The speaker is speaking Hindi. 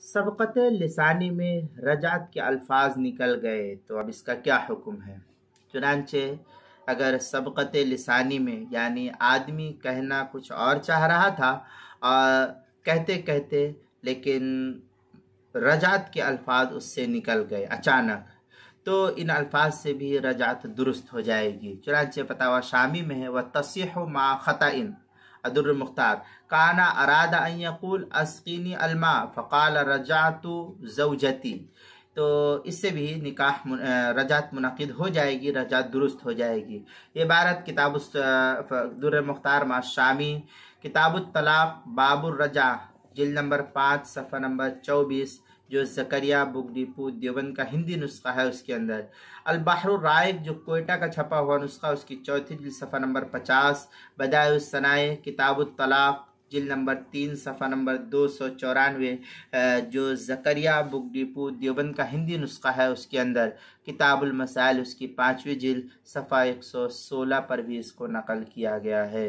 सबक़त लिसानी में रजात के अल्फाज निकल गए तो अब इसका क्या हुक्म है। चुनांचे अगर सबक़त लिसानी में यानी आदमी कहना कुछ और चाह रहा था और कहते कहते लेकिन रजात के अल्फाज उससे निकल गए अचानक, तो इन अल्फाज से भी रजात दुरुस्त हो जाएगी। चुनांचे फतावा शामी में है वह तस्सीह मा खताइन अदुर्र मुख्तार काना अरादा अन यक़ूल अस्कीनी अलमा फ़क़ाल रजातु ज़ौजती। तो इससे भी निकाह रजात मुनक़िद हो जाएगी, रजात दुरुस्त हो जाएगी। ये इबारत किताब दुर्र मुख्तार मा शामी किताबुत तलाक़ बाबुर रजा जिल्द नंबर 5 सफ़ा नंबर 24 जो ज़करिया बुक डिपो देवबंद का हिंदी नुस्खा है उसके अंदर। अल बहरुर राइक जो कोयटा का छपा हुआ नुस्खा उसकी चौथी जिल्द सफ़ा नंबर 50, बदाउस सनाए किताबुत तलाक़ जिल्द नंबर 3 सफ़ा नंबर 294 जो ज़करिया बुक डिपो देवबंद का हिंदी नुस्खा है उसके अंदर। किताबुल मसाइल उसकी 5वीं जिल्द सफ़ा 116 पर भी इसको नकल किया गया है।